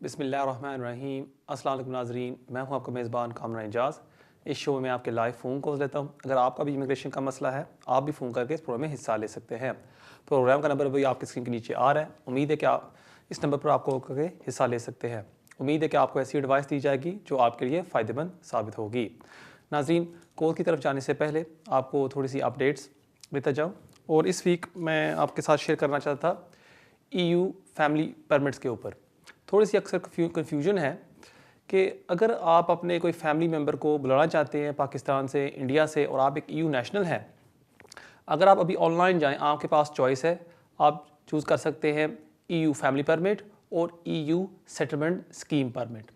बिस्मिल्लाहिर्रहमानिर्रहीम। अस्सलाम वालेकुम नाज़रीन, मैं हूं आपका मेज़बान कामरान एजाज़। इस शो में आपके लाइव फ़ोन कॉल्स लेता हूं। अगर आपका भी इमिग्रेशन का मसला है, आप भी फ़ोन करके इस प्रोग्राम में हिस्सा ले सकते हैं। प्रोग्राम का नंबर भी आपकी स्क्रीन के नीचे आ रहा है। उम्मीद है कि आप इस नंबर पर आपको करके हिस्सा ले सकते हैं। उम्मीद है कि आपको ऐसी एडवाइस दी जाएगी जो आपके लिए फ़ायदेमंद साबित होगी। नाज़रीन, कोर्स की तरफ जाने से पहले आपको थोड़ी सी अपडेट्स देता जाऊँ। और इस वीक मैं आपके साथ शेयर करना चाहता था EU फैमिली परमिट्स के ऊपर। थोड़ी सी अक्सर कन्फ्यूजन है कि अगर आप अपने कोई फैमिली मेम्बर को बुलाना चाहते हैं पाकिस्तान से, इंडिया से, और आप एक EU नेशनल हैं, अगर आप अभी ऑनलाइन जाएं, आपके पास चॉइस है। आप चूज़ कर सकते हैं EU फैमिली परमिट और EU settlement scheme permit.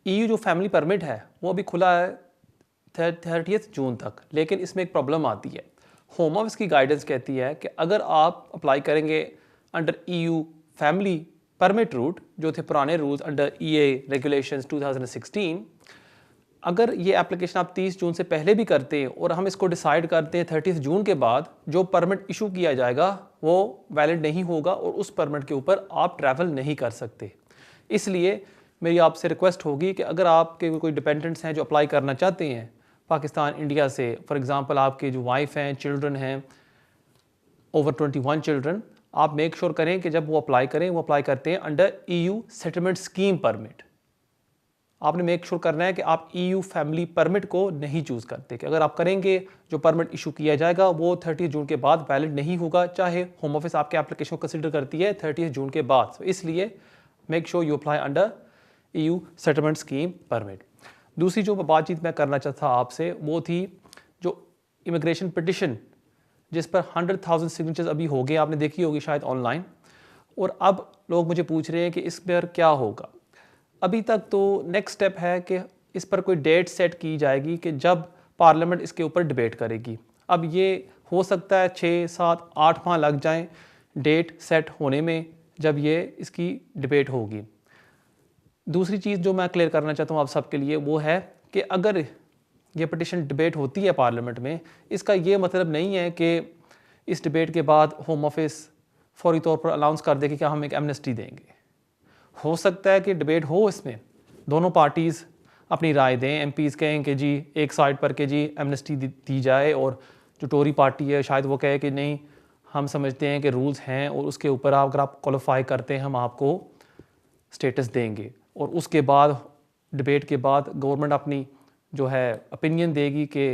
EU जो फैमिली परमिट है वो अभी खुला है 30 जून तक, लेकिन इसमें एक प्रॉब्लम आती है। होम ऑफिस की गाइडेंस कहती है कि अगर आप अप्लाई करेंगे under EU family permit route, जो थे पुराने रूल्स अंडर EA रेगुलेशंस 2016, अगर ये एप्लीकेशन आप 30 जून से पहले भी करते हैं और हम इसको डिसाइड करते हैं 30 जून के बाद, जो परमिट इशू किया जाएगा वो वैलिड नहीं होगा और उस परमिट के ऊपर आप ट्रैवल नहीं कर सकते। इसलिए मेरी आपसे रिक्वेस्ट होगी कि अगर आपके कोई डिपेंडेंट्स हैं जो अप्लाई करना चाहते हैं पाकिस्तान, इंडिया से, फॉर एग्जांपल आपके जो वाइफ हैं, चिल्ड्रन हैं, ओवर 21 चिल्ड्रन, आप मेक श्योर करें कि जब वो अप्लाई करें, वो अप्लाई करते हैं under EU settlement scheme permit. आपने मेक श्योर करना है कि आप EU फैमिली परमिट को नहीं चूज़ करते, कि अगर आप करेंगे जो परमिट इशू किया जाएगा वो 30 जून के बाद वैलिड नहीं होगा, चाहे होम ऑफिस आपके एप्लीकेशन को कंसिडर करती है 30 जून के बाद। तो इसलिए make sure you apply under EU settlement scheme permit. दूसरी जो बातचीत मैं करना चाहता था आपसे वो थी जो इमिग्रेशन पिटिशन, जिस पर 100,000 सिग्नेचर्स अभी हो गए, आपने देखी होगी शायद ऑनलाइन, और अब लोग मुझे पूछ रहे हैं कि इस पर क्या होगा। अभी तक तो नेक्स्ट स्टेप है कि इस पर कोई डेट सेट की जाएगी कि जब पार्लियामेंट इसके ऊपर डिबेट करेगी। अब ये हो सकता है 6, 7, 8 माह लग जाएं डेट सेट होने में जब ये इसकी डिबेट होगी। दूसरी चीज़ जो मैं क्लियर करना चाहता हूँ आप सबके लिए वो है कि अगर ये पिटिशन डिबेट होती है पार्लियामेंट में, इसका ये मतलब नहीं है कि इस डिबेट के बाद होम ऑफिस फौरी तौर पर अनाउंस कर दे कि क्या हम एक एमनेस्टी देंगे। हो सकता है कि डिबेट हो, इसमें दोनों पार्टीज़ अपनी राय दें, MPs कहें कि जी एक साइड पर कि जी एमनेस्टी दी जाए, और जो टोरी पार्टी है शायद वो कहे कि नहीं, हम समझते हैं कि रूल्स हैं और उसके ऊपर अगर आप क्वालिफाई करते हैं हम आपको स्टेटस देंगे। और उसके बाद डिबेट के बाद गवर्नमेंट अपनी जो है ओपिनियन देगी कि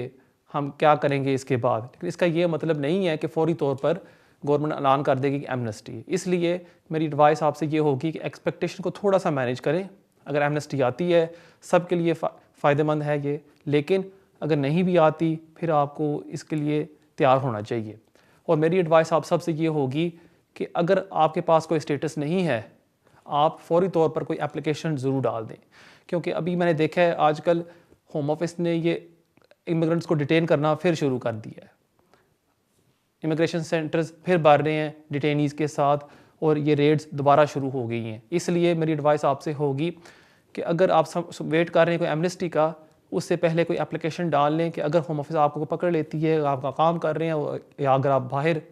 हम क्या करेंगे इसके बाद। लेकिन इसका ये मतलब नहीं है कि फौरी तौर पर गवर्नमेंट ऐलान कर देगी कि एमनेस्टी। इसलिए मेरी एडवाइस आपसे ये होगी कि एक्सपेक्टेशन को थोड़ा सा मैनेज करें। अगर एमनेस्टी आती है सब के लिए फ़ायदेमंद है ये, लेकिन अगर नहीं भी आती फिर आपको इसके लिए तैयार होना चाहिए। और मेरी एडवाइस आप सबसे ये होगी कि अगर आपके पास कोई स्टेटस नहीं है, आप फौरी तौर पर कोई एप्लीकेशन ज़रूर डाल दें, क्योंकि अभी मैंने देखा है आजकल होम ऑफिस ने ये इमिग्रेंट्स को डिटेन करना फिर शुरू कर दिया है। इमिग्रेशन सेंटर्स फिर भर रहे हैं डिटेनीज़ के साथ, और ये रेड्स दोबारा शुरू हो गई हैं। इसलिए मेरी एडवाइस आपसे होगी कि अगर आप वेट कर रहे हैं कोई एमनेस्टी का, उससे पहले कोई एप्लीकेशन डाल लें कि अगर होम ऑफिस आपको पकड़ लेती है, आपका काम कर रहे हैं, या अगर आप बाहर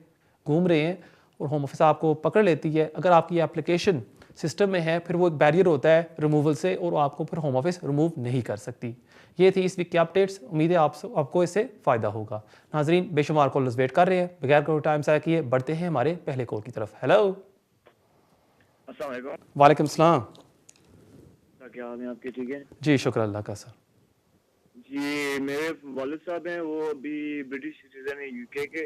घूम रहे हैं और होम ऑफिस आपको पकड़ लेती है, अगर आपकी एप्लीकेशन सिस्टम में है, फिर वो एक बैरियर होता है रिमूवल से, और आपको फिर होम ऑफिस रिमूव नहीं कर सकती। ये थी इस वीक की अपडेट्स। उम्मीद है आपको इससे फ़ायदा होगा। नाजरीन, बेशुमार कॉलर्स वेट कर रहे हैं, बगैर कोई टाइम ज़ाया किए बढ़ते हैं हमारे पहले कॉल की तरफ। हेलो, अस्सलाम वालेकुम। वालेकुम सलाम। क्या हाल है आपके? ठीक है जी, शुक्र अल्लाह का सर। जी, मेरे वालिद साहब हैं, वो अभी ब्रिटिश सिटीजन है UK के,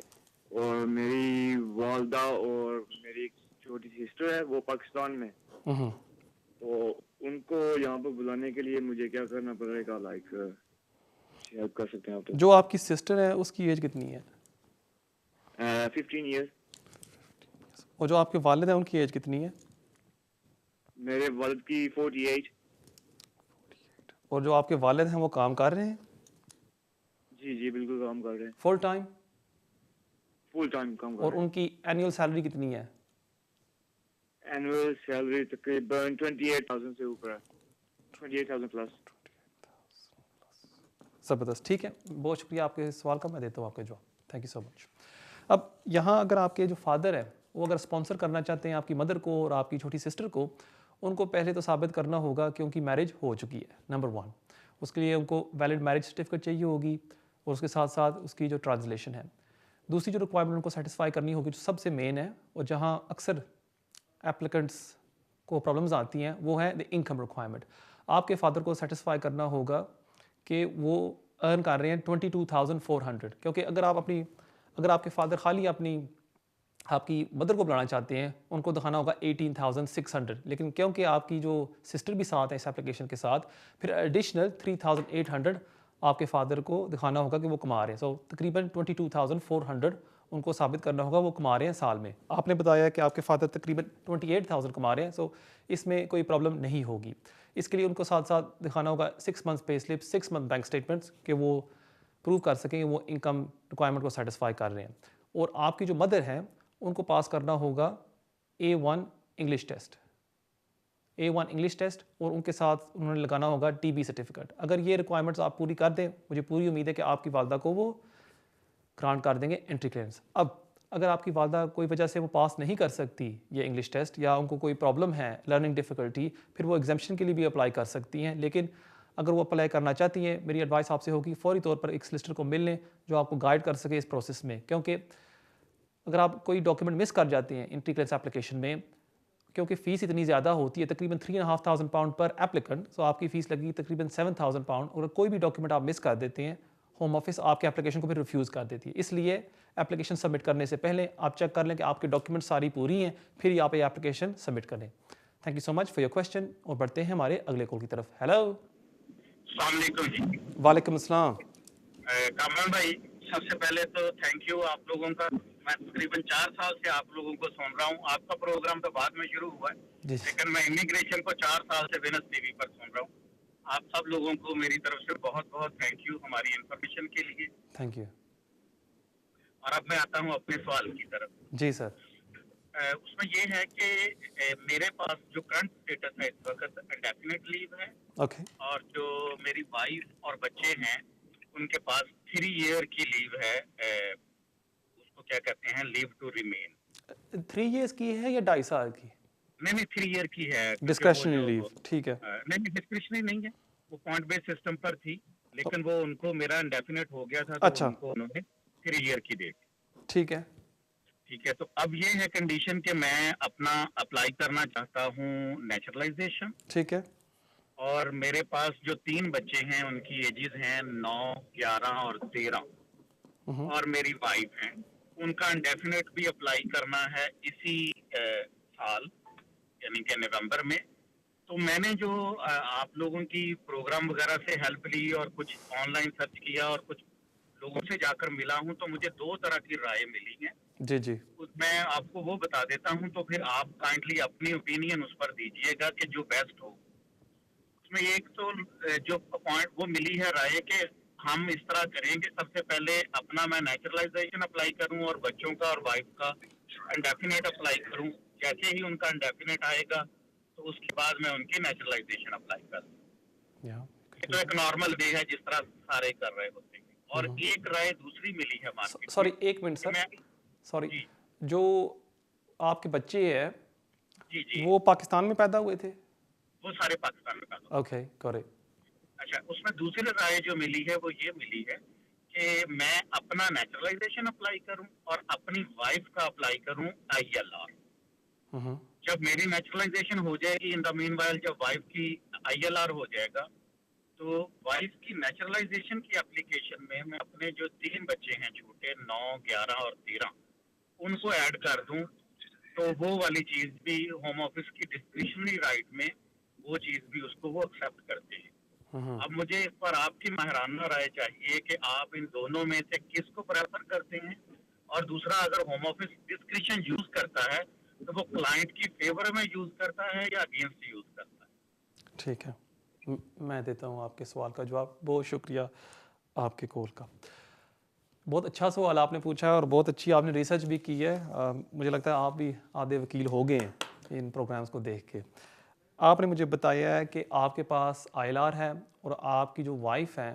और मेरी वालदा और मेरी एक छोटी सिस्टर है वो पाकिस्तान में। तो उनको यहाँ पर बुलाने के लिए मुझे क्या करना पड़ेगा? लाइक हेल्प कर सकते हैं आप? तो जो आपकी सिस्टर है उसकी एज कितनी है? 15 ईयर्स। और जो आपके वालिद हैं उनकी एज कितनी है? मेरे वालिद की 48। और जो आपके वालिद हैं वो काम कर रहे हैं? जी जी बिल्कुल काम कर रहे हैं, फुल टाइम? फुल टाइम काम कर और रहे हैं। उनकी एनुअल सैलरी कितनी है? एनुअल सैलरी तकरीबन 28,000 से ऊपर है, 28,000 प्लस। ज़बरदस्त, ठीक है, बहुत शुक्रिया आपके सवाल का, मैं देता हूँ आपके जवाब। Thank you so much. अब यहाँ अगर आपके जो फादर है वो अगर स्पॉन्सर करना चाहते हैं आपकी मदर को और आपकी छोटी सिस्टर को, उनको पहले तो साबित करना होगा कि उनकी मैरिज हो चुकी है, नंबर 1। उसके लिए उनको वैलिड मैरिज सर्टिफिकेट चाहिए होगी और उसके साथ साथ उसकी जो ट्रांसलेशन है। दूसरी जो रिक्वायरमेंट उनको सेटिस्फाई करनी होगी, जो सबसे मेन है और जहाँ अक्सर एप्लीकेंट्स को प्रॉब्लम्स आती हैं, वो है द इनकम रिक्वायरमेंट। आपके फादर को सेटिस्फाई करना होगा कि वो अर्न कर रहे हैं 22,400, क्योंकि अगर आपके फादर खाली आपकी मदर को बुलाना चाहते हैं, उनको दिखाना होगा 18,600, लेकिन क्योंकि आपकी जो सिस्टर भी साथ है इस एप्लीकेशन के साथ, फिर एडिशनल 3,800 आपके फादर को दिखाना होगा कि वो कमा रहे हैं। सो तकरीबन 22,400 उनको साबित करना होगा वो कमा रहे हैं साल में। आपने बताया कि आपके फादर तकरीबन 28,000 कमा रहे हैं, सो इसमें कोई प्रॉब्लम नहीं होगी। इसके लिए उनको साथ साथ दिखाना होगा 6 month pay slip, 6 month bank statements, कि वो प्रूव कर सकें कि वो इनकम रिक्वायरमेंट को सेटिस्फाई कर रहे हैं। और आपकी जो मदर है उनको पास करना होगा A1 English test, A1 English test, और उनके साथ उन्होंने लगाना होगा TB सर्टिफिकेट। अगर ये रिक्वायरमेंट्स आप पूरी कर दें, मुझे पूरी उम्मीद है कि आपकी वालदा को वो ग्रांट कर देंगे एंट्री क्लियरेंस। अब अगर आपकी वालदा कोई वजह से वो पास नहीं कर सकती ये इंग्लिश टेस्ट, या उनको कोई प्रॉब्लम है, लर्निंग डिफ़िकल्टी, फिर वो एग्जामिशन के लिए भी अप्लाई कर सकती हैं। लेकिन अगर वो अप्लाई करना चाहती हैं, मेरी एडवाइस आपसे होगी फ़ौरी तौर पर एक सॉलिसिटर को मिल लें जो आपको गाइड कर सके इस प्रोसेस में। क्योंकि अगर आप कोई डॉक्यूमेंट मिस कर जाते हैं एंट्री क्लियरेंस एप्लीकेशन में, क्योंकि फ़ीस इतनी ज़्यादा होती है, तकरीबन 3,500 पाउंड पर एप्लीकेंट, सो आपकी फ़ीस लगेगी तकरीबन 7,000 पाउंड। और कोई भी डॉक्यूमेंट आप मिस कर देते हैं, होम ऑफिस आपके एप्लीकेशन को फिर रिफ्यूज़ कर देती है। इसलिए एप्लीकेशन सबमिट करने से पहले आप चेक कर लें कि आपके डॉक्यूमेंट सारी पूरी हैं, फिर ही आप ये एप्लीकेशन सबमिट करें। Thank you so much for your question, और बढ़ते हैं हमारे अगले कॉल की तरफ। हेलो। अस्सलाम वालेकुम जी। वालेकुम अस्सलाम। कामरान भाई, सबसे पहले तो थैंक यू आप लोगों का। मैं तकरीबन 4 साल से आप लोगों को सुन रहा हूँ। आपका प्रोग्राम तो बाद में शुरू हुआ है, जी लेकिन मैं इमिग्रेशन को 4 साल से विनस टीवी पर सुन रहा हूँ। आप सब लोगों को मेरी तरफ से बहुत बहुत थैंक यू हमारी इन्फॉर्मेशन के लिए। Thank you. और अब मैं आता हूँ अपने सवाल की तरफ। जी सर। उसमें ये है कि मेरे पास जो करंट स्टेटस है इस वक्त इंडेफिनिट लीव है, ओके। और जो मेरी वाइफ और बच्चे हैं उनके पास 3 ईयर की लीव है। उसको क्या कहते हैं, लीव टू रिमेन। 3 years की है या 2.5 साल की? नहीं 3 ईयर की है। डिस्क्रेशनरी लीव, ठीक है। नहीं डिस्क्रिप्शनरी नहीं है, वो पॉइंट बेस्ड सिस्टम पर थी, लेकिन वो उनको मेरा इंडेफिनिट हो गया था, तो अच्छा, उनको उन्होंने 3 ईयर की दे दी। ठीक है। ठीक है, तो अब ये है कंडीशन कि मैं अपना अप्लाई करना चाहता हूँ नेचुरलाइजेशन, ठीक है। और मेरे पास जो 3 बच्चे हैं उनकी एजेस हैं 9, 11 और 13, और मेरी वाइफ हैं, उनका इंडेफिनिट भी अप्लाई करना है इसी साल, यानी कि नवंबर में। तो मैंने जो आप लोगों की प्रोग्राम वगैरह से हेल्प ली और कुछ ऑनलाइन सर्च किया और कुछ लोगों से जाकर मिला हूँ, तो मुझे 2 तरह की राय मिली है। जी जी। मैं आपको वो बता देता हूँ, तो फिर आप काइंडली अपनी ओपिनियन उस पर दीजिएगा कि जो बेस्ट हो। उसमें एक तो जो पॉइंट वो मिली है राय के हम इस तरह करेंगे, सबसे पहले अपना मैं नेचुरलाइजेशन अप्लाई करूं और बच्चों का और वाइफ का इंडेफिनेट अप्लाई करूं। जैसे ही उनका इंडेफिनेट आएगा तो उसके बाद मैं उनकी नेचुरलाइजेशन अप्लाई करूं। ये तो एक नॉर्मल वे है जिस तरह सारे कर रहे होते हैं। और एक राय दूसरी मिली है मार्केट। सॉरी एक मिनट सर, सॉरी, जो आपके बच्चे हैं जी जी वो पाकिस्तान में पैदा हुए थे? वो सारे पाकिस्तान में पैदा हुए। Okay, correct. अच्छा, उसमें दूसरी राय जो मिली है वो ये मिली है कि मैं अपना नेचुरलाइजेशन अप्लाई करूं और अपनी वाइफ का अप्लाई करूं ILR। जब मेरी नेचुरलाइजेशन हो जाएगी, इन द मीनवाइल जब वाइफ की ILR हो जाएगा, तो वाइफ की नेचुरलाइजेशन की एप्लीकेशन में मैं अपने जो 3 बच्चे हैं छोटे 9, 11 और 13 उनको ऐड कर दूं, तो वो वाली चीज भी होम ऑफिस की डिस्क्रिशनरी राइट में वो चीज भी उसको वो एक्सेप्ट करते हैं। अब मुझे इस पर आपकी माहिराना राय चाहिए कि आप इन दोनों में से किसको प्रेफर करते हैं, और दूसरा अगर होम ऑफिस डिस्क्रिशन यूज करता है तो वो क्लाइंट की फेवर में यूज करता है या अगेंस्ट यूज करता है। ठीक है, मैं देता हूँ आपके सवाल का जवाब। बहुत शुक्रिया आपके कॉल का। बहुत अच्छा सवाल आपने पूछा है और बहुत अच्छी आपने रिसर्च भी की है। मुझे लगता है आप भी आधे वकील हो गए हैं इन प्रोग्राम्स को देख के। आपने मुझे बताया है कि आपके पास ILR है और आपकी जो वाइफ है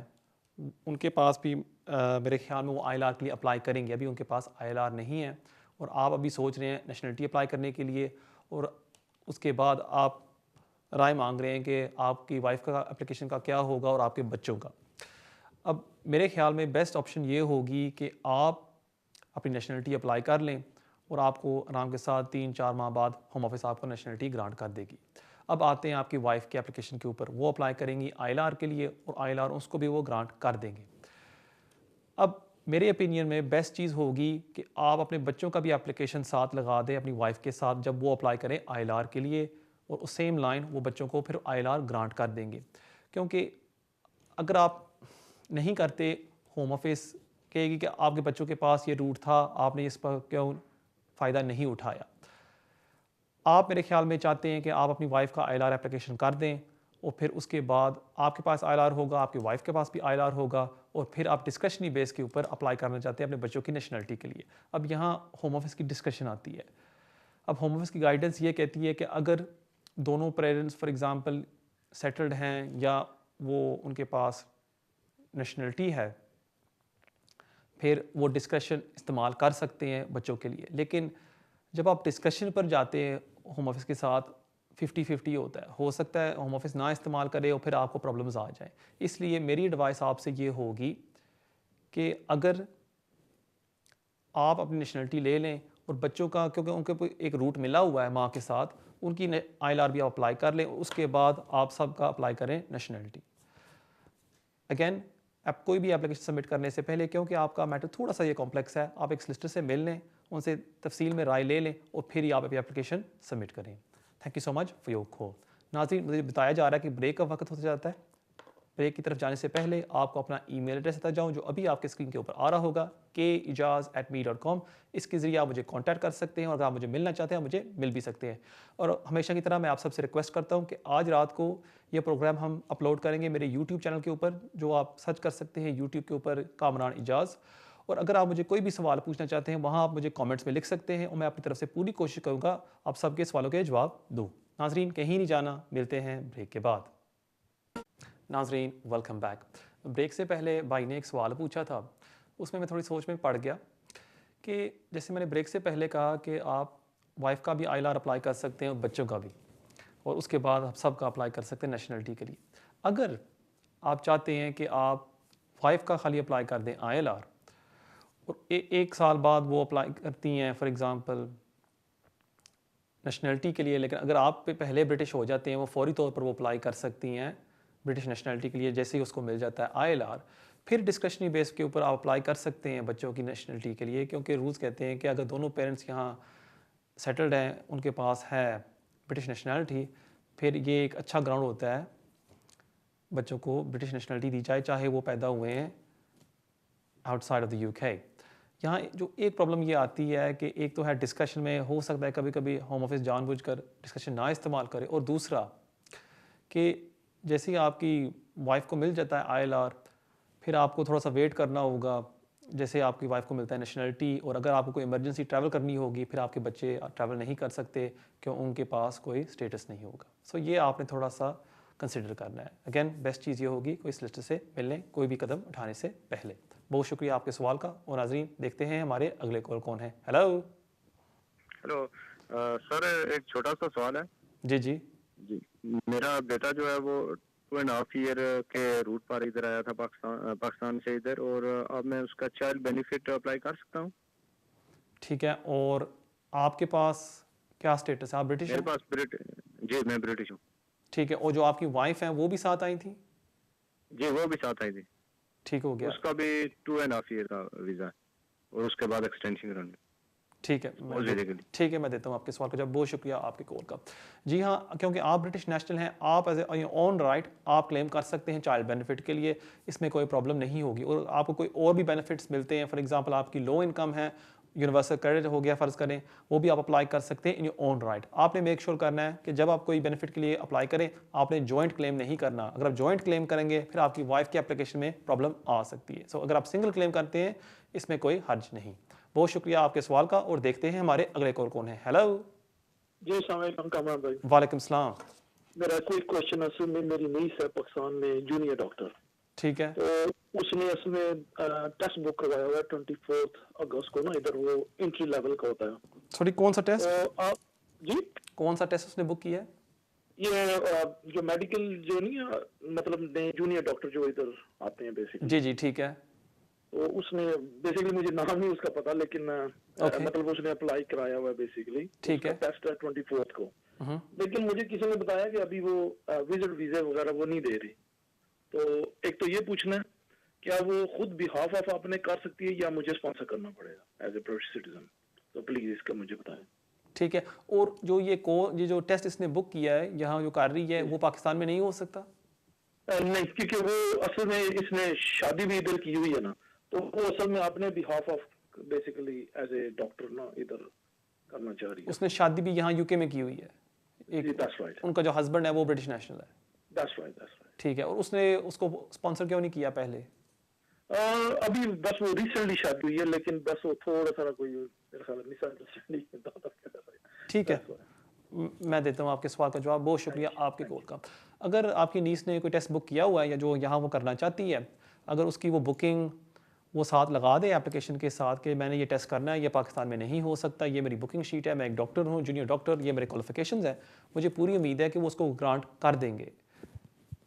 उनके पास भी मेरे ख्याल में वो ILR के लिए अप्लाई करेंगे। अभी उनके पास ILR नहीं है और आप अभी सोच रहे हैं नेशनलिटी अप्लाई करने के लिए, और उसके बाद आप राय मांग रहे हैं कि आपकी वाइफ का एप्लीकेशन का क्या होगा और आपके बच्चों का। अब मेरे ख्याल में बेस्ट ऑप्शन ये होगी कि आप अपनी नेशनलिटी अप्लाई कर लें और आपको आराम के साथ 3-4 माह बाद होम ऑफिस आपको नेशनलिटी ग्रांट कर देगी। अब आते हैं आपकी वाइफ के एप्लीकेशन के ऊपर, वो अप्लाई करेंगी ILR के लिए और ILR उसको भी वो ग्रांट कर देंगे। अब मेरे ओपिनियन में बेस्ट चीज़ होगी कि आप अपने बच्चों का भी एप्लीकेशन साथ लगा दें अपनी वाइफ के साथ जब वो अप्लाई करें ILR के लिए, और उस सेम लाइन वो बच्चों को फिर ILR ग्रांट कर देंगे। क्योंकि अगर आप नहीं करते, होम ऑफिस कहेगी कि आपके बच्चों के पास ये रूट था, आपने इस पर क्यों फ़ायदा नहीं उठाया। आप मेरे ख्याल में चाहते हैं कि आप अपनी वाइफ का ILR एप्लीकेशन कर दें और फिर उसके बाद आपके पास ILR होगा, आपकी वाइफ के पास भी ILR होगा, और फिर आप डिस्कशनरी बेस के ऊपर अप्लाई करना चाहते हैं अपने बच्चों की नेशनलिटी के लिए। अब यहाँ होम ऑफिस की डिस्कशन आती है। अब होम ऑफिस की गाइडेंस ये कहती है कि अगर दोनों पेरेंट्स फॉर एग्ज़ाम्पल सेटल्ड हैं या वो उनके पास नेशनलिटी है, फिर वो डिस्कशन इस्तेमाल कर सकते हैं बच्चों के लिए। लेकिन जब आप डिस्कशन पर जाते हैं होम ऑफिस के साथ, 50-50 होता है। हो सकता है होम ऑफिस ना इस्तेमाल करे और फिर आपको प्रॉब्लम्स आ जाएं। इसलिए मेरी एडवाइस आपसे ये होगी कि अगर आप अपनी नेशनलिटी ले लें और बच्चों का, क्योंकि उनको एक रूट मिला हुआ है माँ के साथ, उनकी ILR भी आप अप्लाई कर लें, उसके बाद आप सबका अप्लाई करें नेशनलिटी। अगेन, आप कोई भी एप्लीकेशन सबमिट करने से पहले, क्योंकि आपका मैटर थोड़ा सा ये कॉम्प्लेक्स है, आप एक सॉलिसिटर से मिल लें, उनसे तफसील में राय ले लें और फिर ही आप अपनी एप्लीकेशन सबमिट करें। Thank you so much for your call. नाज़रीन, मुझे बताया जा रहा है कि ब्रेक का वक्त होता जाता है। ब्रेक की तरफ जाने से पहले आपको अपना ईमेल एड्रेस देता जाऊँ जो अभी आपके स्क्रीन के ऊपर आ रहा होगा, kejaz@me.com। इसके ज़रिए आप मुझे कांटेक्ट कर सकते हैं और अगर आप मुझे मिलना चाहते हैं मुझे मिल भी सकते हैं। और हमेशा की तरह मैं आप सबसे रिक्वेस्ट करता हूँ कि आज रात को ये प्रोग्राम हम अपलोड करेंगे मेरे यूट्यूब चैनल के ऊपर, जो आप सर्च कर सकते हैं यूट्यूब के ऊपर कामरान एजाज़। और अगर आप मुझे कोई भी सवाल पूछना चाहते हैं वहाँ आप मुझे कमेंट्स में लिख सकते हैं और मैं अपनी तरफ से पूरी कोशिश करूँगा आप सबके सवालों के जवाब दूँ। नाज़रीन, कहीं नहीं जाना, मिलते हैं ब्रेक के बाद। नाज़रीन, वेलकम बैक। ब्रेक से पहले भाई ने एक सवाल पूछा था, उसमें मैं थोड़ी सोच में पड़ गया कि जैसे मैंने ब्रेक से पहले कहा कि आप वाइफ का भी ILR अप्लाई कर सकते हैं और बच्चों का भी, और उसके बाद आप सबका अप्लाई कर सकते हैं नेशनलिटी के लिए। अगर आप चाहते हैं कि आप वाइफ का खाली अप्लाई कर दें ILR और एक साल बाद वो अप्लाई करती हैं फॉर एग्ज़ाम्पल नेशनलिटी के लिए, लेकिन अगर आप पे पहले ब्रिटिश हो जाते हैं, वो फौरी तौर पर वो अप्लाई कर सकती हैं ब्रिटिश नेशनलिटी के लिए जैसे ही उसको मिल जाता है ILR। फिर डिस्क्रिशनरी बेस के ऊपर आप अप्लाई कर सकते हैं बच्चों की नेशनलिटी के लिए, क्योंकि रूल्स कहते हैं कि अगर दोनों पेरेंट्स यहाँ सेटल्ड हैं, उनके पास है ब्रिटिश नेशनलिटी, फिर ये एक अच्छा ग्राउंड होता है बच्चों को ब्रिटिश नेशनलिटी दी जाए, चाहे वो पैदा हुए हैं आउटसाइड ऑफ द UK। यहाँ जो एक प्रॉब्लम ये आती है कि एक तो है डिस्कशन में हो सकता है कभी कभी होम ऑफिस जानबूझकर डिस्कशन ना इस्तेमाल करे, और दूसरा कि जैसे ही आपकी वाइफ को मिल जाता है ILR, फिर आपको थोड़ा सा वेट करना होगा जैसे आपकी वाइफ को मिलता है नेशनलिटी, और अगर आपको कोई इमरजेंसी ट्रैवल करनी होगी फिर आपके बच्चे ट्रैवल नहीं कर सकते क्यों उनके पास कोई स्टेटस नहीं होगा। सो ये आपने थोड़ा सा कंसिडर करना है। अगेन, बेस्ट चीज़ ये होगी कोई सॉलिसिटर से मिलने कोई भी कदम उठाने से पहले। बहुत शुक्रिया आपके सवाल का। और नाज़रीन, देखते हैं हमारे अगले कॉल कौन है। हेलो हेलो सर, एक छोटा सा सवाल है। जी जी जी, मेरा बेटा जो है वो 2.5 ईयर के रूट पर इधर आया था पाकिस्तान से इधर, और अब मैं उसका चाइल्ड बेनिफिट अप्लाई कर सकता हूँ? ठीक है। और आपके पास क्या स्टेटस है, आप ब्रिटिश मेरे हैं? पास जी, मैं ब्रिटिश हूँ। ठीक है। और जो आपकी वाइफ हैं वो भी साथ आई थी? जी, वो भी साथ आई थी। ठीक हो गया। उसका भी 2.5 ईयर का वीज़ा है और उसके बाद एक्सटेंशन करानी। ठीक है, ठीक है, मैं देता हूँ आपके सवाल का जवाब। बहुत शुक्रिया आपके कॉल का। जी हाँ, क्योंकि आप ब्रिटिश नेशनल हैं, आप एज ए ऑन राइट आप क्लेम कर सकते हैं चाइल्ड बेनिफिट के लिए, इसमें कोई प्रॉब्लम नहीं होगी। और आपको कोई और भी बेनिफिट्स मिलते हैं, फॉर एग्जांपल आपकी लो इनकम है, यूनिवर्सल क्रेडिट हो गया फ़र्ज़ करें, वो भी आप अप्लाई कर सकते हैं इन योर ओन राइट। आपने मेक श्योर करना है कि जब आप कोई बेनिफिट के लिए अप्लाई करें, आपने जॉइंट क्लेम नहीं करना। अगर आप जॉइंट क्लेम करेंगे फिर आपकी वाइफ की एप्लीकेशन में प्रॉब्लम आ सकती है। सो अगर आप सिंगल क्लेम करते हैं इसमें कोई हर्ज नहीं। बहुत शुक्रिया आपके सवाल का। और देखते हैं हमारे अगले कॉल कौन है। हेलो जी, अस्सलाम वालेकुम कामरान भाई। वालेकुम सलाम। मेरा कोई क्वेश्चन असल में मेरी नीस है पाकिस्तान में जूनियर डॉक्टर, ठीक है। तो उसने इसमें टेस्ट बुक करवाया हुआ है 24 अगस्त को ना, इधर वो एंट्री लेवल का होता है। सॉरी, कौन सा टेस्ट? तो आप जी, कौन सा टेस्ट उसने बुक किया है? ये जो मेडिकल जो नहीं है, मतलब नए जूनियर डॉक्टर जो इधर आते हैं बेसिकली, जी जी ठीक है। तो उसने बेसिकली, मुझे नाम नहीं उसका पता, लेकिन ओके मतलब उसने अप्लाई कराया हुआ है बेसिकली। ठीक उसका है। टेस्ट है 24 को, हम्म, लेकिन मुझे किसी ने बताया कि अभी वो विजिट वीजा वगैरह वो नहीं दे रही। तो एक तो ये पूछना है, क्या वो खुद बिहाफ ऑफ आपने कर सकती है या मुझे स्पॉन्सर करना पड़ेगा एज ए ब्रिटिश सिटीजन? तो प्लीज इसका मुझे बताएं। ठीक है। और जो ये जो टेस्ट इसने बुक किया है यहाँ जो कर रही है वो पाकिस्तान में नहीं हो सकता? नहीं, क्योंकि वो असल में इसने शादी भी इधर की हुई है ना, तो वो असल में अपने behalf of basically as a doctor ना इधर करना चाह रही है। उसने शादी भी यहाँ यूके में की हुई है। जी, दैट्स राइट, उनका जो हस्बैंड है वो ब्रिटिश नेशनल है। That's right, that's right. ठीक है। और उसने उसको स्पॉन्सर क्यों नहीं किया पहले? अभी बस वो रिसेंटली शादी हुई है, लेकिन बस वो थोड़ा सा कोई मेरे ख्याल में मिसअंडरस्टैंडिंग। ठीक है। मैं देता हूँ आपके सवाल का जवाब। बहुत शुक्रिया आपके कॉल का। अगर आपकी नीस ने कोई टेस्ट बुक किया हुआ है या जो यहाँ वो करना चाहती है, अगर उसकी वो बुकिंग वो साथ लगा दे एप्लीकेशन के साथ कि मैंने ये टेस्ट करना है, ये पाकिस्तान में नहीं हो सकता, ये मेरी बुकिंग शीट है, मैं एक डॉक्टर हूँ, जूनियर डॉक्टर, ये मेरे क्वालिफिकेशंस हैं, मुझे पूरी उम्मीद है कि वो उसको ग्रांट कर देंगे।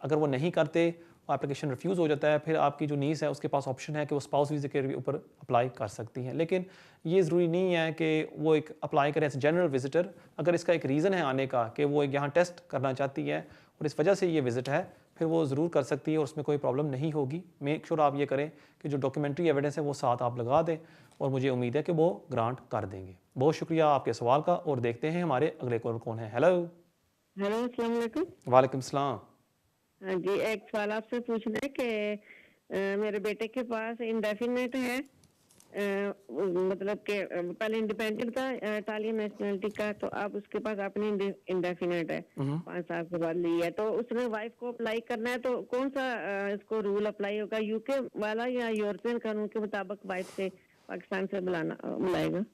अगर वो नहीं करते, एप्लीकेशन रिफ्यूज़ हो जाता है, फिर आपकी जो नीस है उसके पास ऑप्शन है कि वो स्पाउस वीज़े के ऊपर अप्लाई कर सकती हैं। लेकिन ये ज़रूरी नहीं है कि वो एक अप्लाई करें एज जनरल विजिटर। अगर इसका एक रीज़न है आने का कि वो एक यहाँ टेस्ट करना चाहती है और इस वजह से ये विज़िट है, फिर वो ज़रूर कर सकती है और उसमें कोई प्रॉब्लम नहीं होगी। मेक श्योर आप ये करें कि जो डॉक्यूमेंट्री एविडेंस है वो साथ आप लगा दें और मुझे उम्मीद है कि वो ग्रांट कर देंगे। बहुत शुक्रिया आपके सवाल का। और देखते हैं हमारे अगले कॉल कौन है। हेलो। हेलो, अस्सलाम वालेकुम। वालेकुम सलाम। हाँ जी, एक सवाल आपसे पूछना है कि मेरे बेटे के पास इंडेफिनेट है, मतलब कि पहले इंडिपेंडेंट था इटालियन नेशनलिटी का, तो अब उसके पास अपनी इंडेफिनेट है, 5 साल के बाद ली है। तो उसने वाइफ को अप्लाई करना है, तो कौन सा इसको रूल अप्लाई होगा, यूके वाला या यूरोपियन कानून के मुताबिक वाइफ से पाकिस्तान से बुलाएगा?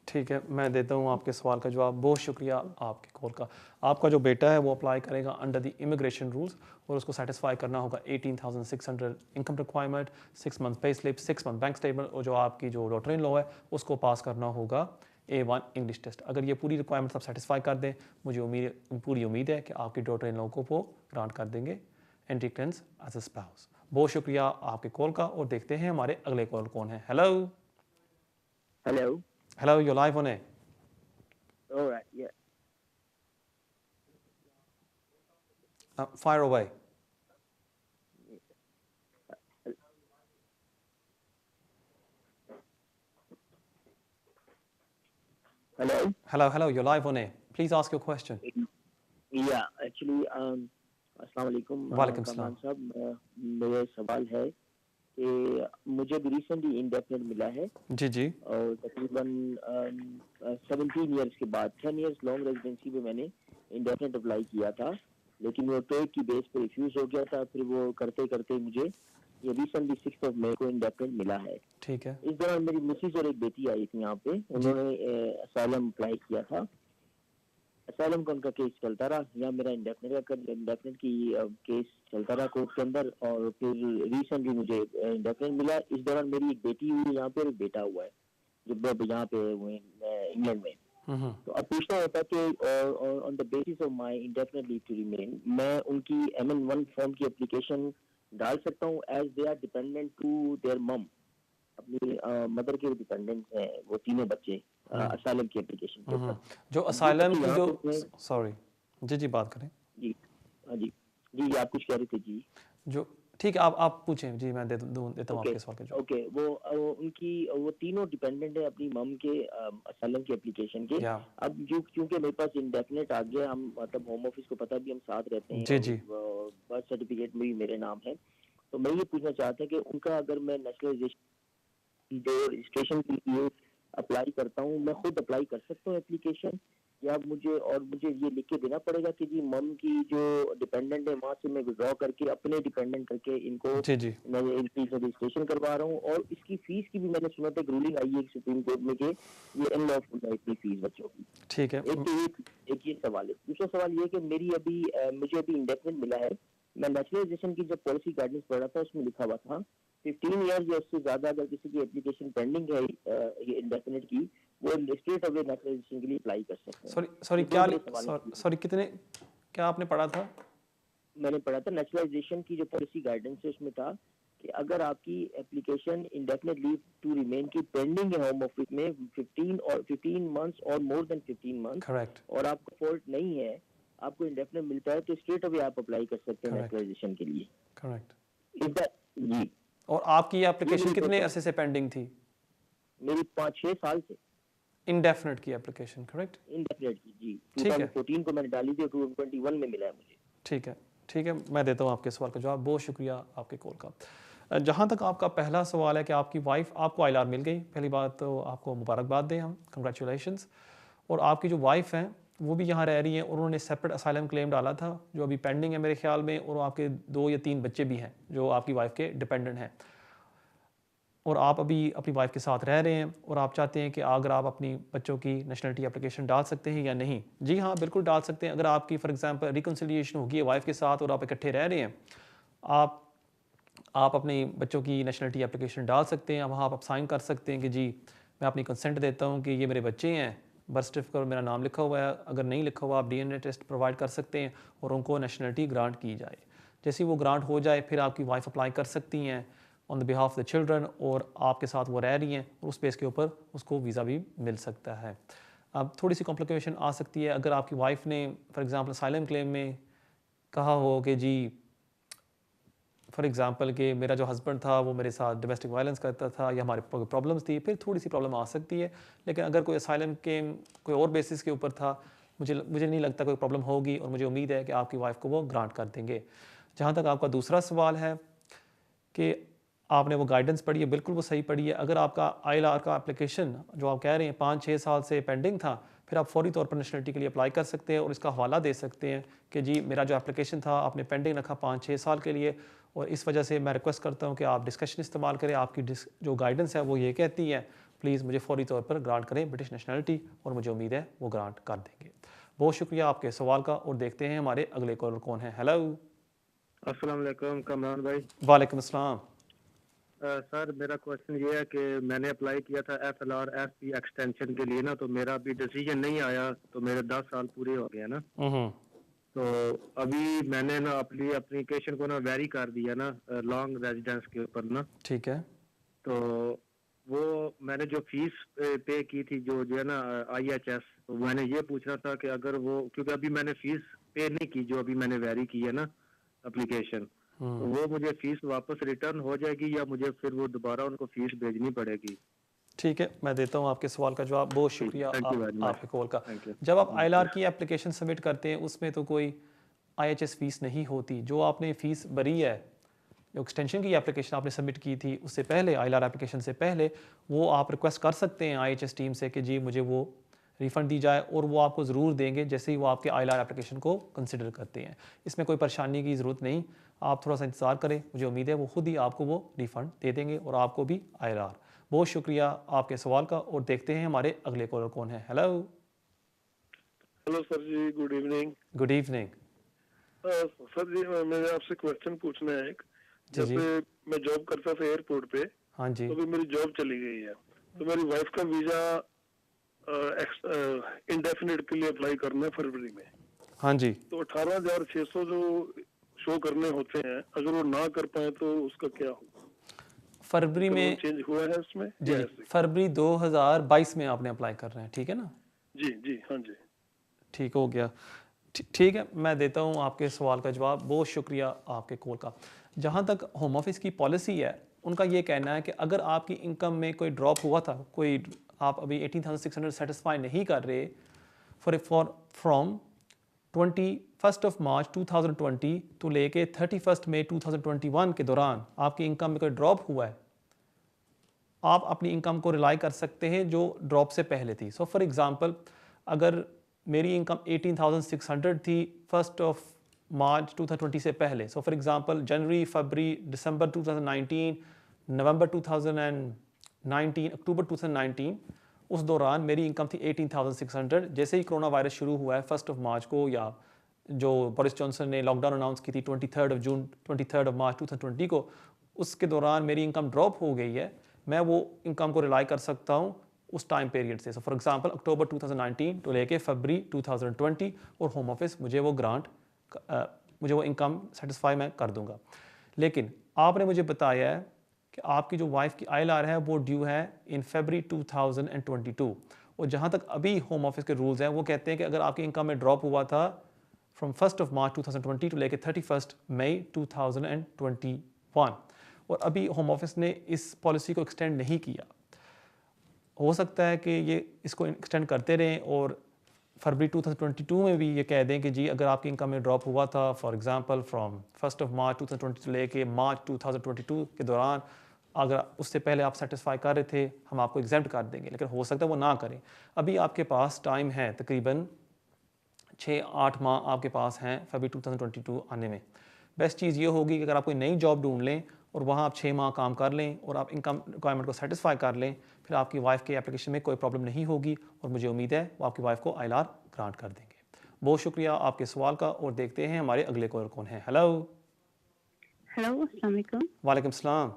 ठीक है, मैं देता हूँ आपके सवाल का जवाब। बहुत शुक्रिया आपके कॉल का। आपका जो बेटा है वो अप्लाई करेगा अंडर द इमिग्रेशन रूल्स और उसको सेटिस्फाई करना होगा 18,600 income requirement, 6 month pay slip, 6 month bank statement, और जो आपकी जो डॉक्टर इन लॉ है उसको पास करना होगा A1 इंग्लिश टेस्ट। अगर ये पूरी रिक्वायरमेंट आप सेटिस्फाई कर दें, मुझे पूरी उम्मीद है कि आपकी डॉक्टर इन लॉ को वो ग्रांट कर देंगे entry clearance as a spouse. बहुत शुक्रिया आपके कॉल का। और देखते हैं हमारे अगले कॉल कौन है। Hello. Hello. Hello, you're live on air. All right. Yeah. Fire away. Hello. Hello, you're live on air. Please ask your question. Yeah. Actually, अस्सलाम वालेकुम। वालेकुम सलाम। कमान साहब, मेरा सवाल है कि मुझे भी रिसेंटली इंडेफिनेट मिला है जी जी। और तकरीबन 17 इयर्स के बाद 10 इयर्स लॉन्ग रेजिडेंसी में मैंने इंडेफिनेट अप्लाई किया था, लेकिन वो ट्रेड की बेस पे रिफ्यूज हो गया था। फिर वो करते करते मुझे ये रिसेंटली 6 मई को इंडेफिनेट मिला है। ठीक है। इस दौरान मेरी मिसेज और एक बेटी आई थी यहाँ पे, उन्होंने असाइलम अप्लाई किया था। असाइलम का उनका केस चलता रहा, या मेरा इंडेफिनेट की केस चलता रहा कोर्ट के अंदर, और फिर रिसेंटली मुझे इंडेफिनेट मिला। इस दौरान मेरी एक बेटी हुई यहाँ पे और एक बेटा हुआ है जो यहाँ पे हुए इंग्लैंड में। तो अब पूछना होता कि on the basis of my indefinite leave to remain, मैं उनकी MN1 फॉर्म की एप्लीकेशन डाल सकता हूँ as they are dependent to their mum, अपनी मदर के डिपेंडेंट हैं वो तीनों बच्चे असाइलम की एप्लीकेशन के ऊपर। जो असाइलम की जो सॉरी जी बात करें। जी हाँ जी जी आप कुछ कह रहे थे जी। जो ठीक है, आप पूछें जी, मैं देता हूँ आपके सवाल का जवाब। ओके, वो तीनों डिपेंडेंट है अपनी मम के असाइलम की एप्लीकेशन के। अब क्योंकि मेरे पास इंडेफिनेट आ गया, हम मतलब होम ऑफिस को पता भी हम साथ रहते हैं जी जी। बर्थ सर्टिफिकेट में भी मेरे नाम है। तो मैं ये पूछना चाहता हूँ कि उनका अगर मैं नेशनलाइजेशन जो रजिस्ट्रेशन के लिए अप्लाई करता हूँ, मैं खुद अप्लाई कर सकता हूँ एप्लीकेशन, या मुझे ये लिख के देना पड़ेगा कि जी मम की जो डिपेंडेंट है वहाँ से मैं विड्रॉ करके अपने डिपेंडेंट करके इनको जी मैं इनकी रजिस्ट्रेशन करवा रहा हूँ। और इसकी फीस की भी मैंने सुना था, एक रूलिंग आई है सुप्रीम कोर्ट में कि ये अनलॉफुल है इतनी फीस बच्चों की। ठीक है। एक ये सवाल है। दूसरा सवाल ये कि मेरी मुझे अभी इंडेफिनेट मिला है। मैं नेशनलाइजेशन की जब पॉलिसी गाइडेंस पढ़ रहा था उसमें लिखा हुआ था 15 इयर्स या उससे ज्यादा अगर किसी की एप्लीकेशन पेंडिंग है ये इंडेफिनेट की, वो स्टेट अवे नेशनलाइजेशन के लिए अप्लाई कर सकते हैं। सॉरी क्या क्या आपने पढ़ा था? मैंने पढ़ा था नेचुरलाइजेशन की जो पॉलिसी गाइडेंस है उसमें था कि अगर आपकी application indefinite leave to remain की पेंडिंग है होम ऑफिस में 15 मंथ्स और मोर देन 15 मंथ्स करेक्ट, और आपको फॉल्ट नहीं है, आपको इंडेफिनिट मिलता है, तो स्ट्रेट अवे आप अप्लाई कर सकते हैं करेक्ट, नेचुरलाइजेशन के लिए। करेक्ट। इज दैट जी? और आपकी ये एप्लीकेशन मेरी कितने प्रोसेस अरसे से पेंडिंग थी? मेरी 5-6 साल से इंडेफिनिट की एप्लीकेशन, करेक्ट? इंडेफिनिट की जी। ठीक है, 2014 को मैंने डाली थी, 2021 में मिला है मुझे। ठीक है, ठीक है। मैं देता हूँ आपके सवाल का जवाब। बहुत शुक्रिया आपके कॉल का। जहाँ तक आपका पहला सवाल है कि आपकी वाइफ, आपको आईएलआर मिल गई, पहली बात तो आपको मुबारकबाद दें हम, कंग्रेचुलेशंस। और आपकी जो वाइफ हैं वो भी यहाँ रह रही हैं और उन्होंने सेपरेट असाइलम क्लेम डाला था जो अभी पेंडिंग है मेरे ख्याल में, और आपके 2 या 3 बच्चे भी हैं जो आपकी वाइफ के डिपेंडेंट हैं, और आप अभी अपनी वाइफ के साथ रह रहे हैं और आप चाहते हैं कि अगर आप अपनी बच्चों की नेशनलिटी एप्लीकेशन डाल सकते हैं या नहीं। जी हाँ, बिल्कुल डाल सकते हैं। अगर आपकी फॉर एग्जांपल रिकन्सिलिएशन होगी है वाइफ के साथ और आप इकट्ठे रह रहे हैं, आप अपने बच्चों की नेशनलिटी एप्लीकेशन डाल सकते हैं। वहाँ आप साइन कर सकते हैं कि जी मैं अपनी कंसेंट देता हूँ कि ये मेरे बच्चे हैं, बर्थ सर्टिफिकेट पर मेरा नाम लिखा हुआ है। अगर नहीं लिखा हुआ आप डीएनए टेस्ट प्रोवाइड कर सकते हैं और उनको नेशनलिटी ग्रांट की जाए। जैसे ही वो ग्रांट हो जाए फिर आपकी वाइफ अप्लाई कर सकती हैं on the behalf of the children, और आपके साथ वो रह रही हैं और उस बेस के ऊपर उसको वीज़ा भी मिल सकता है। अब थोड़ी सी कॉम्प्लिकेशन आ सकती है अगर आपकी वाइफ ने फॉर एग्जांपल असाइलम क्लेम में कहा हो कि जी फॉर एग्जांपल कि मेरा जो हस्बैंड था वो मेरे साथ डोमेस्टिक वायलेंस करता था या हमारे प्रॉब्लम्स थी, फिर थोड़ी सी प्रॉब्लम आ सकती है। लेकिन अगर कोई असाइलम के कोई और बेसिस के ऊपर था, मुझे नहीं लगता कोई प्रॉब्लम होगी और मुझे उम्मीद है कि आपकी वाइफ को वो ग्रांट कर देंगे। जहाँ तक आपका दूसरा सवाल है कि आपने वो गाइडेंस पढ़ी है, बिल्कुल वो सही पढ़ी है। अगर आपका आईएलआर का एप्लीकेशन जो आप कह रहे हैं 5-6 साल से पेंडिंग था, फिर आप फौरी तौर पर नेशनलिटी के लिए अप्लाई कर सकते हैं और इसका हवाला दे सकते हैं कि जी मेरा जो एप्लीकेशन था आपने पेंडिंग रखा 5-6 साल के लिए, और इस वजह से मैं रिक्वेस्ट करता हूँ कि आप डिस्कशन इस्तेमाल करें। आपकी जो गाइडेंस है वो ये कहती है प्लीज़ मुझे फौरी तौर पर ग्रांट करें ब्रिटिश नेशनलिटी, और मुझे उम्मीद है वो ग्रांट कर देंगे। बहुत शुक्रिया आपके सवाल का, और देखते हैं हमारे अगले कॉलर कौन है। हेलो, अस्सलाम वालेकुम कमरान भाई। वालेकुम अस्सलाम। सर मेरा क्वेश्चन ये है कि मैंने अप्लाई किया था FLR FP एक्सटेंशन के लिए ना, तो मेरा अभी डिसीजन नहीं आया, तो मेरे 10 साल पूरे हो गए ना। तो अभी मैंने ना अपनी एप्लीकेशन को ना वेरी कर दिया ना लॉन्ग रेजिडेंस के ऊपर ना। ठीक है। तो वो मैंने जो फीस पे की थी जो है ना IHS, तो मैंने ये पूछना था कि अगर वो, क्योंकि अभी मैंने फीस पे नहीं की जो अभी मैंने वेरी की है ना एप्लीकेशन, तो वो मुझे फीस वापस रिटर्न हो जाएगी या मुझे फिर वो दोबारा उनको फीस भेजनी पड़ेगी? ठीक है, मैं देता हूँ आपके सवाल का जवाब। बहुत शुक्रिया आपके कॉल का। Thank you. जब आप आईएलआर की एप्लीकेशन सबमिट करते हैं उसमें तो कोई IHS फीस नहीं होती। जो आपने फ़ीस भरी है, जो एक्सटेंशन की एप्लीकेशन आपने सबमिट की थी उससे पहले, आईएलआर एप्लीकेशन से पहले, वो आप रिक्वेस्ट कर सकते हैं IHS टीम से कि जी मुझे वो रिफ़ंड दी जाए, और वो आपको ज़रूर देंगे जैसे ही वो आपके आईएलआर एप्लीकेशन को कंसिडर करते हैं। इसमें कोई परेशानी की ज़रूरत नहीं, आप थोड़ा सा इंतज़ार करें, मुझे उम्मीद है वो खुद ही आपको वो रिफ़ंड दे देंगे और आपको भी आईएलआर। बहुत शुक्रिया आपके सवाल का, और देखते हैं हमारे अगले कॉलर कौन है। Hello. Hello sir ji, good evening. Good evening. Sir ji मैंने आपसे क्वेश्चन पूछना है एक। जी जी। जैसे मैं जॉब करता था एयरपोर्ट पे, हाँ जी। तो अभी मेरी जॉब चली गई है, तो मेरी वाइफ का वीजा इंडेफिनिट के लिए अप्लाई करना है फरवरी में। हाँ जी। तो 18,600 जो शो करने होते हैं, अगर वो ना कर पाए तो उसका क्या होगा? फरवरी में चेंज हुआ है उसमें? जी, फरवरी 2022 में आपने अप्लाई कर रहे हैं, ठीक है ना? जी जी, हाँ जी। ठीक हो गया। ठीक है, मैं देता हूँ आपके सवाल का जवाब। बहुत शुक्रिया आपके कॉल का। जहाँ तक होम ऑफिस की पॉलिसी है, उनका ये कहना है कि अगर आपकी इनकम में कोई ड्रॉप हुआ था, कोई आप अभी 18,600 सेटिस्फाई नहीं कर रहे फ्रॉम 21 मार्च 2020 तो लेके 31 मई 2021 के दौरान आपकी इनकम में कोई ड्रॉप हुआ है, आप अपनी इनकम को रिलाई कर सकते हैं जो ड्रॉप से पहले थी। सो फॉर एग्जांपल, अगर मेरी इनकम 18,600 थी 1 मार्च 2020 से पहले, सो फॉर एग्जांपल जनवरी, फरवरी, दिसंबर 2019, नवंबर 2019, अक्टूबर 2019, उस दौरान मेरी इनकम थी 18,600। जैसे ही कोरोना वायरस शुरू हुआ है 1 मार्च को, या जो बोरिस जॉनसन ने लॉकडाउन अनाउंस की थी 23 मार्च 2020 को, उसके दौरान मेरी इनकम ड्रॉप हो गई है। मैं वो इनकम को रिलाई कर सकता हूँ उस टाइम पीरियड से। सो फॉर एग्जांपल अक्टूबर 2019 तो लेके फरवरी 2020, और होम ऑफिस मुझे वो ग्रांट मुझे वो इनकम सेटिस्फाई मैं कर दूंगा। लेकिन आपने मुझे बताया है कि आपकी जो वाइफ की ILR है वो ड्यू है इन फरवरी 2022, और जहाँ तक अभी होम ऑफिस के रूल्स हैं वो कहते हैं कि अगर आपकी इनकम में ड्रॉप हुआ था फ्रॉम 1 मार्च 2020 टू लेके 31 मई 2021, और अभी होम ऑफिस ने इस पॉलिसी को एक्सटेंड नहीं किया। हो सकता है कि ये इसको एक्सटेंड करते रहें और फरवरी 2022 में भी ये कह दें कि जी अगर आपकी इनकम में ड्रॉप हुआ था फॉर एग्जांपल फ्रॉम 1 मार्च 2020 से लेके मार्च 2022 के दौरान, अगर उससे पहले आप सेटिस्फाई कर रहे थे हम आपको एग्जेम्प्ट कर देंगे, लेकिन हो सकता है वो ना करें। अभी आपके पास टाइम है तकरीबन 6-8 माह आपके पास हैं फरवरी 2022 आने में। बेस्ट चीज़ ये होगी कि अगर आप कोई नई जॉब ढूंढ लें और वहाँ आप 6 माह काम कर लें और आप इनकम रिक्वायरमेंट को सेटिस्फाई कर लें, फिर आपकी वाइफ के एप्लीकेशन में कोई प्रॉब्लम नहीं होगी और मुझे उम्मीद है वो आपकी वाइफ को ILR ग्रांट कर देंगे। बहुत शुक्रिया आपके सवाल का, और देखते हैं हमारे अगले कॉलर कौन है। हेलो। हेलो, अस्सलाम वालेकुम। वालेकुम सलाम।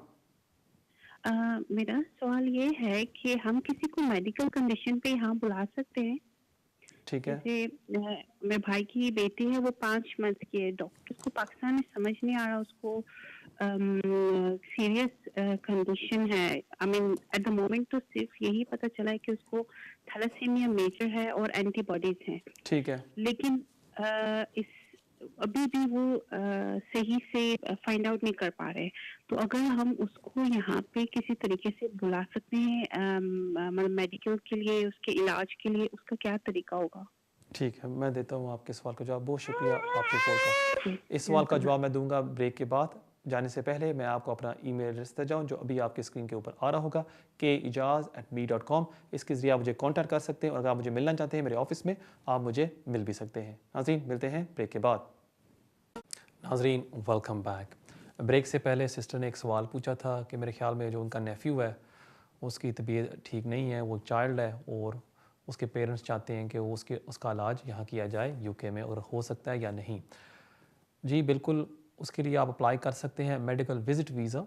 मेरा सवाल ये है कि हम किसी को मेडिकल कंडीशन पे यहाँ बुला सकते हैं? ठीक है। जैसे मेरे भाई की बेटी है, वो 5 मंथ की है। डॉक्टर को पाकिस्तान में समझ नहीं आ रहा उसको सीरियस कंडीशन है। I mean at the moment तो सिर्फ यही पता चला है कि उसको थैलेसीमिया मेजर है और एंटीबॉडीज हैं। ठीक है। लेकिन इस अभी भी वो सही से फाइंड आउट नहीं कर पा रहे। तो अगर हम उसको यहाँ पे किसी तरीके से बुला सकते हैं मतलब मेडिकल के लिए, उसके इलाज के लिए, उसका क्या तरीका होगा? ठीक है, मैं देता हूँ आपके सवाल का जवाब। बहुत शुक्रिया आपके कॉल का। इस सवाल का जवाब मैं दूंगा ब्रेक के बाद। जाने से पहले मैं आपको अपना ईमेल एड्रेस दे जाऊँ जो अभी आपकी स्क्रीन के ऊपर आ रहा होगा, kejaz@me.com। इसके ज़रिए आप मुझे कांटेक्ट कर सकते हैं और अगर आप मुझे मिलना चाहते हैं मेरे ऑफिस में, आप मुझे मिल भी सकते हैं। नाज़रीन, मिलते हैं ब्रेक के बाद। नाज़रीन, वेलकम बैक। ब्रेक से पहले सिस्टर ने एक सवाल पूछा था कि मेरे ख्याल में जो उनका नेफ्यू है उसकी तबीयत ठीक नहीं है, वो चाइल्ड है और उसके पेरेंट्स चाहते हैं कि वो उसका इलाज यहाँ किया जाए UK में, और हो सकता है या नहीं। जी बिल्कुल, उसके लिए आप अप्लाई कर सकते हैं मेडिकल विज़िट वीज़ा,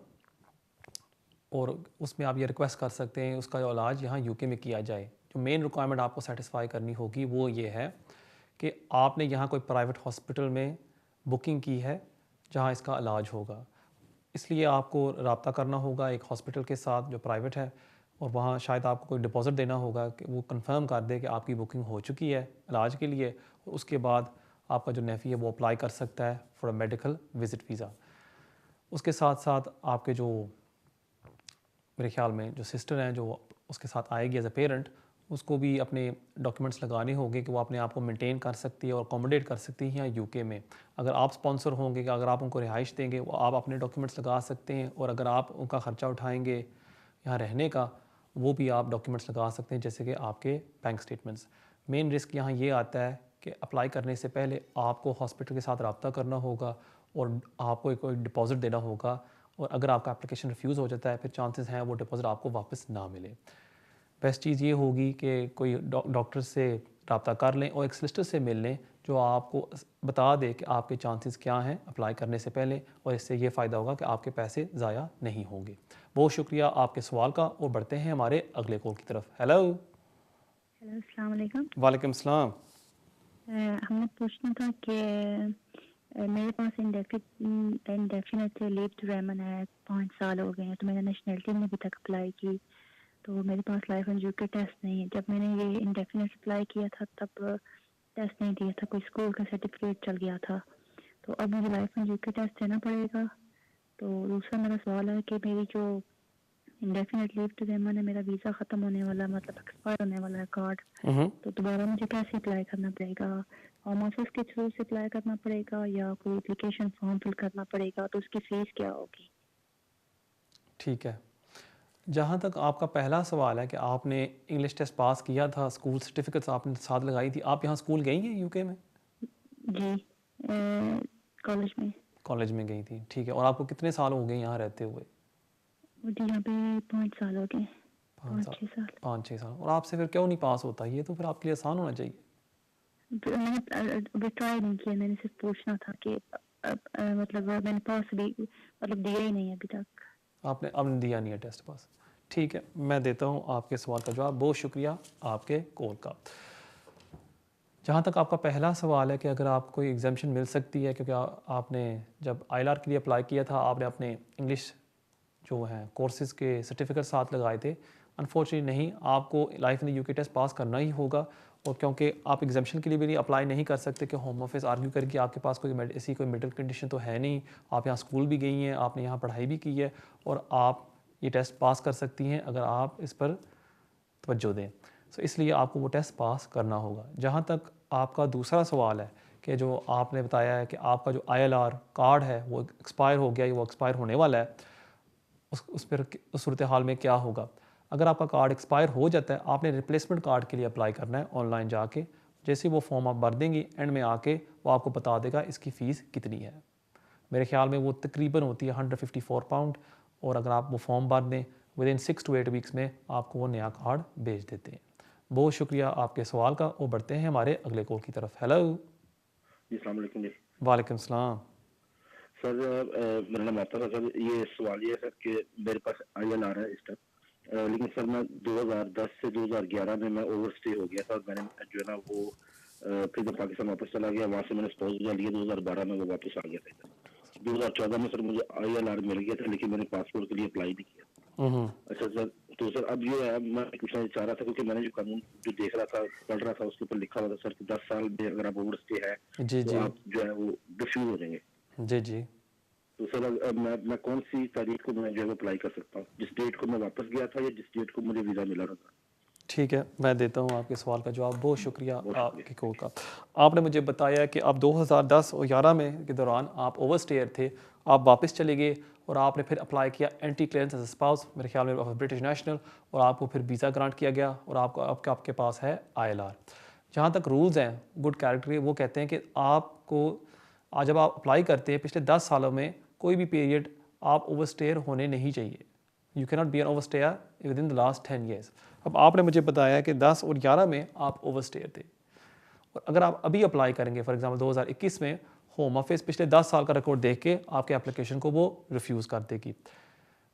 और उसमें आप ये रिक्वेस्ट कर सकते हैं उसका इलाज यहाँ UK में किया जाए। जो मेन रिक्वायरमेंट आपको सेटिस्फाई करनी होगी वो ये है कि आपने यहाँ कोई प्राइवेट हॉस्पिटल में बुकिंग की है जहाँ इसका इलाज होगा। इसलिए आपको रब्ता करना होगा एक हॉस्पिटल के साथ जो प्राइवेट है, और वहाँ शायद आपको कोई डिपॉज़िट देना होगा कि वो कंफर्म कर दे कि आपकी बुकिंग हो चुकी है इलाज के लिए, और उसके बाद आपका जो नेफ़ी है वो अप्लाई कर सकता है for a medical visit visa. उसके साथ साथ आपके जो मेरे ख्याल में जो सिस्टर हैं जो उसके साथ आएगी एज अ पेरेंट, उसको भी अपने डॉक्यूमेंट्स लगाने होंगे कि वो अपने आप को मेंटेन कर सकती है और अकोमोडेट कर सकती है यहाँ UK में। अगर आप स्पॉन्सर होंगे कि अगर आप उनको रिहाइश देंगे वो आप अपने डॉक्यूमेंट्स लगा सकते हैं, और अगर आप उनका ख़र्चा उठाएंगे यहाँ रहने का वो भी आप डॉक्यूमेंट्स लगा सकते हैं, जैसे कि आपके बैंक स्टेटमेंट्स। मेन रिस्क यहाँ ये आता है कि अप्लाई करने से पहले आपको हॉस्पिटल के साथ रब्ता करना होगा और आपको कोई डिपॉज़िट देना होगा, और अगर आपका एप्लीकेशन रिफ्यूज़ हो जाता है फिर चांसेस हैं वो डिपॉज़िट आपको वापस ना मिले। बेस्ट चीज़ ये होगी कि कोई डॉक्टर से रब्ता कर लें और एक सॉलिसिटर से मिल लें जो आपको बता दे कि आपके चांसेस क्या हैं अप्लाई करने से पहले, और इससे ये फ़ायदा होगा कि आपके पैसे ज़ाया नहीं होंगे। बहुत शुक्रिया आपके सवाल का, और बढ़ते हैं हमारे अगले कॉल की तरफ। हेलो। हेलो, अस्सलाम वालेकुम। वालेकुम सलाम। हमने पूछना था कि मेरे पास इंडेफिनिट लीव टू रेमन है, 5 साल हो गए हैं, तो मैंने नेशनलिटी में अभी तक अप्लाई की, तो मेरे पास लाइफ एंड UK टेस्ट नहीं है। जब मैंने ये इंडेफिनिट अप्लाई किया था तब टेस्ट नहीं दिया था, कोई स्कूल का सर्टिफिकेट चल गया था, तो अब मुझे लाइफ एंड UK टेस्ट देना पड़ेगा। तो दूसरा मेरा सवाल है कि मेरी जो इंडेफिनिट लीव टू रेमन है, मेरा वीज़ा ख़त्म होने वाला, मतलब एक्सपायर होने वाला है कार्ड, तो दोबारा मुझे कैसे अप्लाई करना पड़ेगा? होम ऑफिस के थ्रू से अप्लाई करना पड़ेगा या कोई एप्लीकेशन फॉर्म फिल करना पड़ेगा? तो उसकी फ़ीस क्या होगी? ठीक है, जहाँ तक आपका पहला सवाल है कि आपने इंग्लिश टेस्ट पास किया था, स्कूल सर्टिफिकेट्स आपने साथ लगाई थी, आप यहाँ स्कूल गई हैं UK में? जी, कॉलेज में। कॉलेज में गई थी, ठीक है। और आपको कितने साल हो गए यहाँ रहते हुए? मुझे यहाँ पे 5 साल हो गए। 5-6 साल। 5-6 साल। और आपसे फिर क्यों नहीं पास होता? ये तो फिर आपके लिए आसान होना चाहिए। मैंने अभी ट्राई नहीं किया, मैंने सिर्फ पूछना था कि मतलब मैंने पास भी मतलब दिया ही नहीं अभी तक। आपने दिया नहीं है टेस्ट पास, ठीक है। मैं देता हूँ आपके सवाल का जवाब। बहुत शुक्रिया आपके कॉल का। जहाँ तक आपका पहला सवाल है कि अगर आपको कोई एग्जामेशन मिल सकती है, क्योंकि आपने जब ILR के लिए अप्लाई किया था आपने अपने इंग्लिश जो हैं कोर्सेज़ के सर्टिफिकेट साथ लगाए थे। अनफॉर्चुनेटली नहीं, आपको life in the UK test pass करना ही होगा, और क्योंकि आप एग्जामेशन के लिए भी नहीं अप्लाई नहीं कर सकते कि होम ऑफिस आर्ग्यू करें कि आपके पास कोई ऐसी कोई मेडिकल कंडीशन तो है नहीं, आप यहाँ स्कूल भी गई हैं, आपने यहाँ पढ़ाई भी की है और आप ये टेस्ट पास कर सकती हैं अगर आप इस पर तवज्जो दें। सो इसलिए आपको वो टेस्ट पास करना होगा। जहाँ तक आपका दूसरा सवाल है कि जो आपने बताया है कि आपका जो ILR कार्ड है वो एक्सपायर हो गया, वो एक्सपायर होने वाला है, उस सूरत हाल में क्या होगा। अगर आपका कार्ड एक्सपायर हो जाता है, आपने रिप्लेसमेंट कार्ड के लिए अप्लाई करना है ऑनलाइन जाके। जैसे वो फॉर्म आप भर देंगी, एंड में आके वो आपको बता देगा इसकी फ़ीस कितनी है। मेरे ख्याल में वो तकरीबन होती है £154, और अगर आप वो फॉर्म भर दें विदिन 6 to 8 वीक्स में आपको वो नया कार्ड भेज देते हैं। बहुत शुक्रिया आपके सवाल का, और बढ़ते हैं हमारे अगले कॉल की तरफ। हेलो जी, अस्सलाम वालेकुम जी। वालेकुम सलाम। सर मेरा नाम आता है सर। ये सवाल ये है सर कि मेरे पास ILR है इस टाइम, लेकिन सर मैं 2010 से 2011 में मैं ओवरस्टे हो गया था। मैंने जो है ना वो फिर मैं पाकिस्तान वापस चला गया, वहाँ से मैंने स्पाउस वीजा लिया, 2012 में वो वापस आ गया था इधर। 2014 में सर मुझे ILR मिल गया था, लेकिन मैंने पासपोर्ट के लिए अप्लाई नहीं किया। अच्छा सर, तो सर अब ये है, मैं पूछना चाह रहा था क्योंकि मैंने जो कानून जो देख रहा था, पढ़ रहा था, उसके ऊपर लिखा हुआ था सर कि 10 साल में अगर आप ओवरस्टे है तो आप जो है वो डिफ्यूज हो जाएंगे। जी जी। तो सर अब मैं कौन सी तारीख को मैं जो है अप्लाई कर सकता हूँ, जिस डेट को मैं वापस गया था या जिस डेट को मुझे वीज़ा मिला था? ठीक है, मैं देता हूँ आपके सवाल का जवाब। बहुत शुक्रिया आपके कॉल का। आपने मुझे बताया कि आप 2010 और 11 में के दौरान आप ओवरस्टेयर थे, आप वापस चले गए और आपने फिर अप्लाई किया एंटी क्लियरेंस एज स्पाउस, मेरे ख्याल में ब्रिटिश नेशनल, और आपको फिर वीज़ा ग्रांट किया गया और आपके पास है ILR। जहाँ तक रूल्स हैं गुड कैरेक्टर, वो कहते हैं कि आपको आज जब आप अप्लाई करते हैं पिछले 10 सालों में कोई भी पीरियड आप ओवरस्टेयर होने नहीं चाहिए। You can not be an overstayer with in the last 10 years. अब आपने मुझे बताया कि 10 और 11 में आप ओवरस्टेयर थे, और अगर आप अभी अप्लाई करेंगे फॉर एग्जांपल 2021 में, होम ऑफिस पिछले 10 साल का रिकॉर्ड देख के आपके एप्लीकेशन को वो रिफ्यूज़ कर देगी।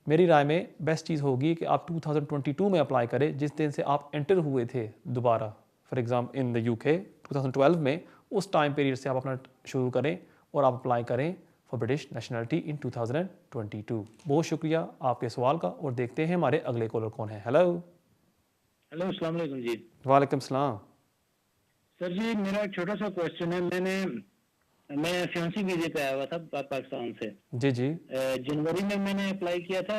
मेरी राय में बेस्ट चीज़ होगी कि आप 2022 में अप्लाई करें, जिस दिन से आप एंटर हुए थे दोबारा for example in the UK 2012 में, उस टाइम पीरियड से आप अपना शुरू करें और आप अप्लाई करें फॉर ब्रिटिश नेशनलिटी इन 2022। बहुत शुक्रिया आपके सवाल का, और देखते हैं हमारे अगले कॉलर कौन है। हेलो हेलो, अस्सलाम वालेकुम जी। वालेकुम सलाम। सर जी, मेरा एक छोटा सा क्वेश्चन है। मैं फियांसी वीजे पे आया हुआ था पाकिस्तान से। जी जी। जनवरी में मैंने अप्लाई किया था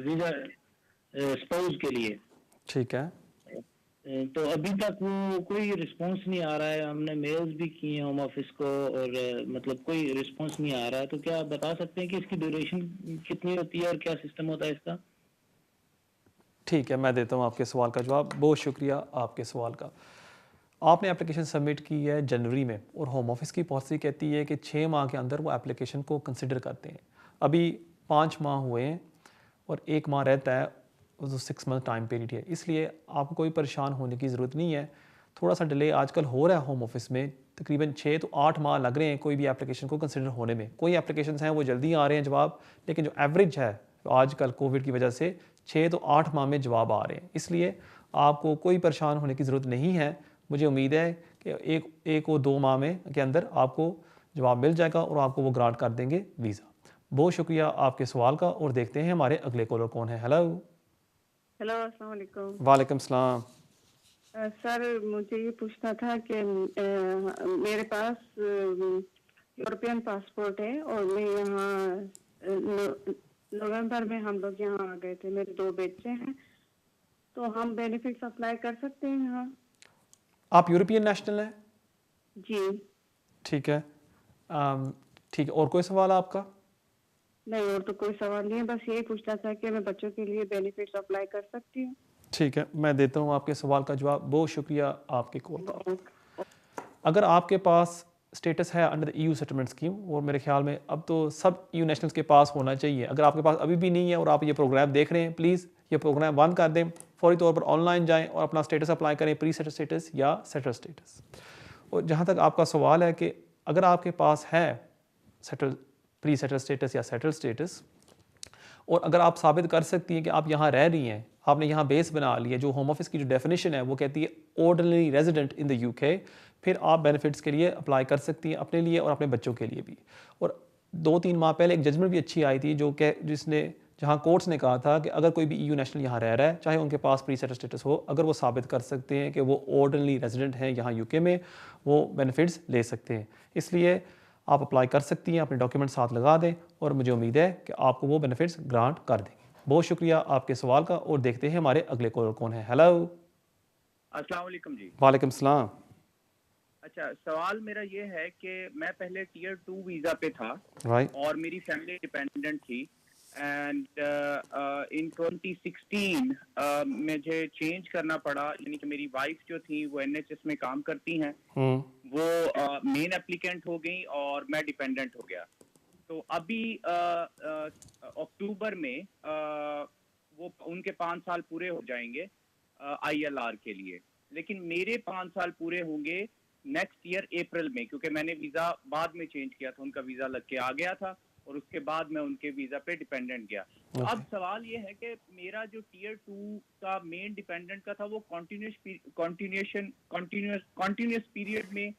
वीजा स्पाउस के लिए। ठीक है। तो अभी तक वो कोई रिस्पांस नहीं आ रहा है। हमने मेल्स भी किए हैं होम ऑफिस को, और मतलब कोई रिस्पांस नहीं आ रहा है। तो क्या आप बता सकते हैं कि इसकी ड्यूरेशन कितनी होती है और क्या सिस्टम होता है इसका? ठीक है, मैं देता हूँ आपके सवाल का जवाब। बहुत शुक्रिया आपके सवाल का। आपने एप्लीकेशन सबमिट की है जनवरी में, और होम ऑफिस की पॉलिसी कहती है कि 6 माह के अंदर वो एप्लीकेशन को कंसिडर करते हैं। अभी 5 माह हुए हैं और 1 माह रहता है, वो 6 मंथ टाइम पीरियड है, इसलिए आपको कोई परेशान होने की ज़रूरत नहीं है। थोड़ा सा डिले आजकल हो रहा है होम ऑफिस में, तकरीबन 6 to 8 माह लग रहे हैं कोई भी एप्लीकेशन को कंसिडर होने में। कोई एप्लीकेशन हैं वो जल्दी आ रहे हैं जवाब, लेकिन जो एवरेज है आजकल कोविड की वजह से 6 to 8 माह में जवाब आ रहे हैं। इसलिए आपको कोई परेशान होने की ज़रूरत नहीं है। मुझे उम्मीद है कि एक और 2 माह में के अंदर आपको जवाब मिल जाएगा और आपको वो ग्रांट कर देंगे वीज़ा। बहुत शुक्रिया आपके सवाल का, और देखते हैं हमारे अगले कॉलर कौन है। हेलो हेलो, अस्सलाम वालेकुम। वालेकुम सलाम। सर, मुझे ये पूछना था कि मेरे पास यूरोपियन पासपोर्ट है और मैं यहाँ नवंबर में हम लोग यहाँ आ गए थे। मेरे 2 बच्चे हैं, तो हम बेनिफिट्स अप्लाई कर सकते हैं यहाँ? आप यूरोपियन नेशनल हैं? जी। ठीक है, ठीक है। और कोई सवाल आपका? नहीं, और तो कोई सवाल नहीं है, बस यही पूछना था कि मैं बच्चों के लिए बेनिफिट्स अप्लाई कर सकती हूँ? ठीक है, मैं देता हूँ आपके सवाल का जवाब। बहुत शुक्रिया आपके कॉल का। अगर आपके पास स्टेटस है under the EU settlement scheme, और मेरे ख्याल में अब तो सब EU नेशनल्स के पास होना चाहिए। अगर आपके पास अभी भी नहीं है और आप ये प्रोग्राम देख रहे हैं, प्लीज़ ये प्रोग्राम बंद कर दें, फौरी तौर पर ऑनलाइन जाएं और अपना स्टेटस अप्लाई करें, प्री सेटल स्टेटस या सेटल स्टेटस। और जहाँ तक आपका सवाल है कि अगर आपके पास है सेटल प्री सेटल स्टेटस या सेटल स्टेटस, और अगर आप साबित कर सकती हैं कि आप यहाँ रह रही हैं आपने यहाँ बेस बना लिया, जो होम ऑफिस की जो डेफिनेशन है वो कहती है ordinary resident in the UK, फिर आप बेनिफिट्स के लिए अप्लाई कर सकती हैं अपने लिए और अपने बच्चों के लिए भी। और 2-3 माह पहले एक जजमेंट भी अच्छी आई थी जहाँ कोर्ट्स ने कहा था कि अगर कोई भी EU नेशनल यहाँ रह रहा है, चाहे उनके पास प्री सेटल स्टेटस हो, अगर वो साबित कर सकते हैं कि वो ऑर्डिनरी रेजिडेंट हैं यहाँ यूके में, वो बेनिफिट्स ले सकते हैं। इसलिए आप अप्लाई कर सकती हैं, अपने डॉक्यूमेंट साथ लगा दें और मुझे उम्मीद है कि आपको वो बेनिफिट्स ग्रांट कर देंगे। बहुत शुक्रिया आपके सवाल का और देखते हैं हमारे अगले कॉलर कौन है। हेलो। अस्सलाम वालेकुम जी। वालेकुम सलाम। अच्छा, सवाल मेरा ये है कि मैं पहले टियर 2 वीजा पे था, राइट, और मेरी फैमिली डिपेंडेंट थी, एंड इन 2016 मुझे चेंज करना पड़ा, यानी कि मेरी वाइफ जो थी वो NHS में काम करती हैं, वो मेन एप्लीकेंट हो गई और मैं डिपेंडेंट हो गया। तो अभी अक्टूबर में वो उनके 5 साल पूरे हो जाएंगे ILR के लिए, लेकिन मेरे 5 साल पूरे होंगे नेक्स्ट ईयर अप्रैल में, क्योंकि मैंने वीजा बाद में चेंज किया था, उनका वीजा लग के आ गया था और उसके बाद मैं उनके वीजा पे डिपेंडेंट गया। तो अब सवाल ये है कि मेरा जो टियर 2 का मेन डिपेंडेंट का था वो कॉन्टिन्यूस पीरियड में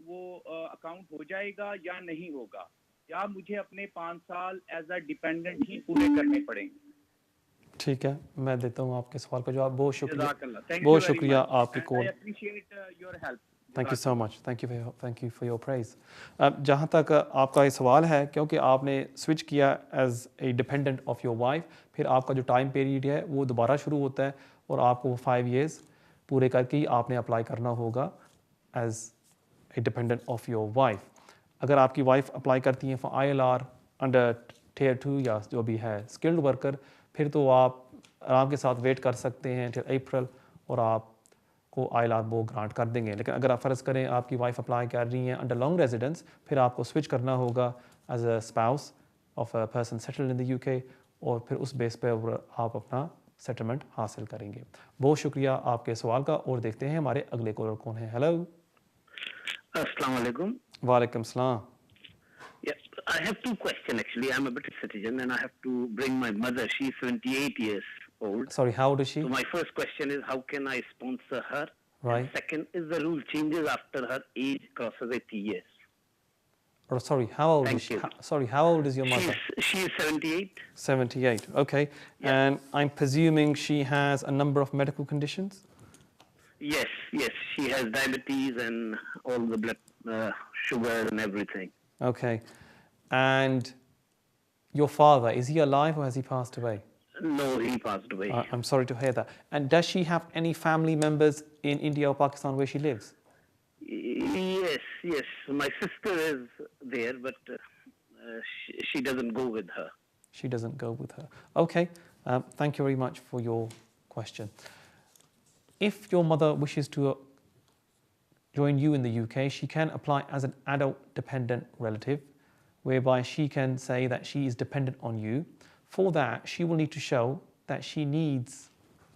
वो अकाउंट हो जाएगा या नहीं होगा, या मुझे अपने 5 साल एज अ डिपेंडेंट ही पूरे करने पड़ेंगे? ठीक है, मैं देता हूँ आपके सवाल का जवाब। बहुत शुक्रिया, जज़ाकल्लाह, thank you बहुत very शुक्रिया much, आपकी and call. I appreciate your help. Thank you so much, thank you for your prize. जहाँ तक आपका ये सवाल है, क्योंकि आपने स्विच किया as a dependent of your wife, फिर आपका जो टाइम पीरियड है वो दोबारा शुरू होता है और आपको 5 years पूरे करके ही आपने अप्लाई करना होगा as a dependent of your wife. अगर आपकी वाइफ अप्लाई करती हैं फॉर ILR अंडर टियर 2 या जो भी है स्किल्ड वर्कर, फिर तो आप आराम के साथ वेट कर सकते हैं टिल अप्रैल और आपको ILR वो ग्रांट कर देंगे। लेकिन अगर आप फ़र्ज़ करें आपकी वाइफ अप्लाई कर रही हैं अंडर लॉन्ग रेजिडेंस, फिर आपको स्विच करना होगा as a spouse of a person settled in the UK, और फिर उस बेस पर आप अपना सेटलमेंट हासिल करेंगे। बहुत शुक्रिया आपके सवाल का और देखते हैं हमारे अगले कॉलर कौन है। हेलो। Assalamu alaikum. वालेकुम सलाम। Yes, I have 2 questions actually. I'm a British citizen and I have to bring my mother. She's 78 years old. Sorry, how old is she? So my first question is, how can I sponsor her? Right. And second, is the rule changes after her age crosses 80 years? Or sorry, how old Thank is she? you. Sorry, how old is your mother? She's 78. 78. Okay. And I'm presuming she has a number of medical conditions? Yes, she has diabetes and all the blood sugar and everything. Okay. And your father, is he alive or has he passed away? No, he passed away. I'm sorry to hear that. And does she have any family members in India or Pakistan where she lives? Yes. My sister is there, but she doesn't go with her. She doesn't go with her. Okay. Thank you very much for your question. If your mother wishes to join you in the UK, she can apply as an adult dependent relative, whereby she can say that she is dependent on you. For that, she will need to show that she needs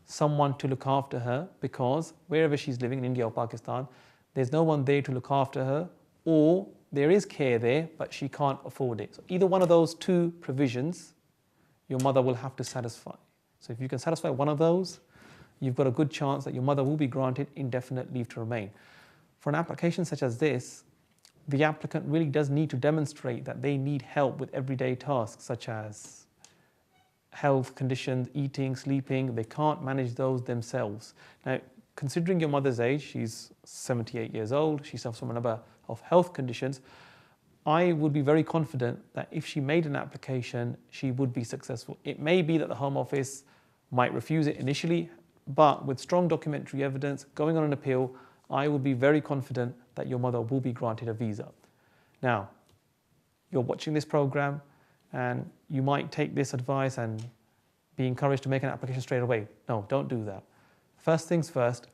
someone to look after her, because wherever she's living in India or Pakistan, there's no one there to look after her, or there is care there, but she can't afford it. So either one of those 2 provisions, your mother will have to satisfy. So if you can satisfy one of those, you've got a good chance that your mother will be granted indefinite leave to remain. For an application such as this, the applicant really does need to demonstrate that they need help with everyday tasks such as health conditions, eating, sleeping. They can't manage those themselves. Now, considering your mother's age, she's 78 years old, she suffers from a number of health conditions, I would be very confident that if she made an application, she would be successful. It may be that the Home Office might refuse it initially, but with strong documentary evidence going on an appeal, I would be very confident that your mother will be granted a visa. Now, you're watching this program and you might take this advice and be encouraged to make an application straight away. No, don't do that. First things first,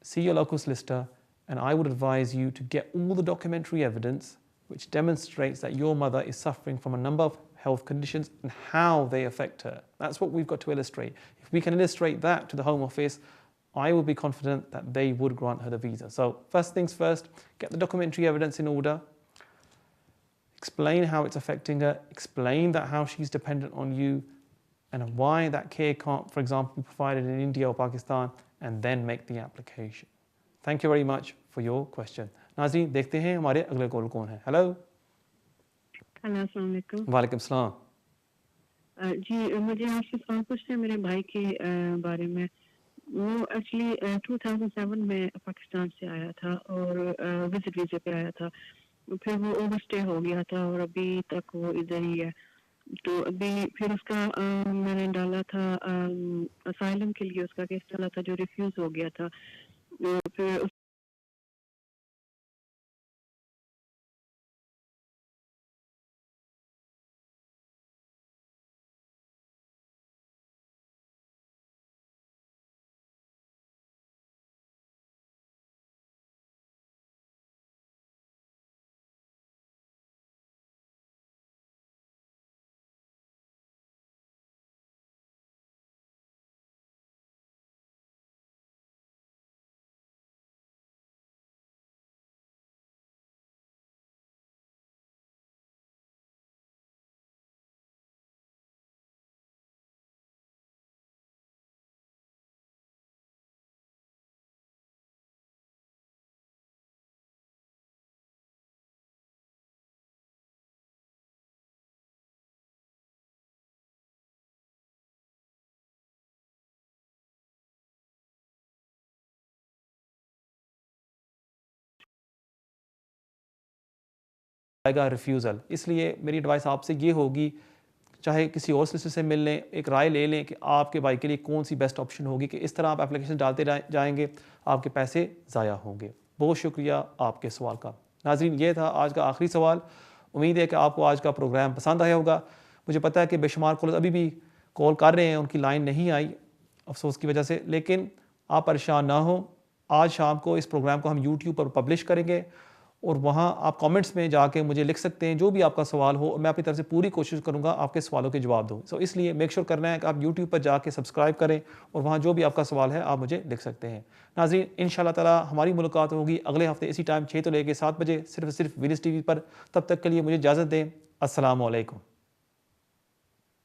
see your local solicitor, and I would advise you to get all the documentary evidence which demonstrates that your mother is suffering from a number of health conditions and how they affect her. That's what we've got to illustrate. If we can illustrate that to the Home Office, I would be confident that they would grant her the visa. So first things first, get the documentary evidence in order, explain how it's affecting her, explain that how she's dependent on you, and why that care can't, for example, be provided in India or Pakistan, and then make the application. Thank you very much for your question. नाज़रीन देखते हैं हमारे अगले call कौन है. Hello. अस्सलाम वालेकुम. वालेकुम सलाम. जी मुझे आपसे सवाल पूछना है मेरे भाई के बारे में. वो एक्चुअली 2007 में पाकिस्तान से आया था और विजिट वीज़ा पे आया था. फिर वो ओवरस्टे हो गया था और अभी तक वो इधर ही है. तो अभी फिर उसका मैंने डाला था असाइलम के लिए, उसका केस डाला था जो रिफ्यूज हो गया था. फिर आएगा रिफ्यूज़ल. इसलिए मेरी एडवाइस आपसे ये होगी, चाहे किसी और सोल्सिटर से मिल लें, एक राय ले लें कि आपके भाई के लिए कौन सी बेस्ट ऑप्शन होगी, कि इस तरह आप एप्लीकेशन डालते जाएंगे, आपके पैसे ज़ाया होंगे. बहुत शुक्रिया आपके सवाल का. नाज़रीन ये था आज का आखिरी सवाल. उम्मीद है कि आपको आज का प्रोग्राम पसंद आया होगा. मुझे पता है कि बेशुमार कॉल अभी भी कॉल कर रहे हैं, उनकी लाइन नहीं आई अफसोस की वजह से, लेकिन आप परेशान ना हो. आज शाम को इस प्रोग्राम को हम यूट्यूब पर पब्लिश करेंगे और वहाँ आप कमेंट्स में जाके मुझे लिख सकते हैं जो भी आपका सवाल हो. मैं अपनी तरफ से पूरी कोशिश करूँगा आपके सवालों के जवाब दूँ. सो इसलिए मेक श्योर करना है कि आप यूट्यूब पर जाके सब्सक्राइब करें और वहाँ जो भी आपका सवाल है आप मुझे लिख सकते हैं. नाज़रीन इंशाल्लाह ताला हमारी मुलाकात होगी अगले हफ्ते इसी टाइम 6 से लेकर 7 बजे सिर्फ विनिस टीवी पर. तब तक के लिए मुझे इजाज़त दें. अस्सलाम वालेकुम.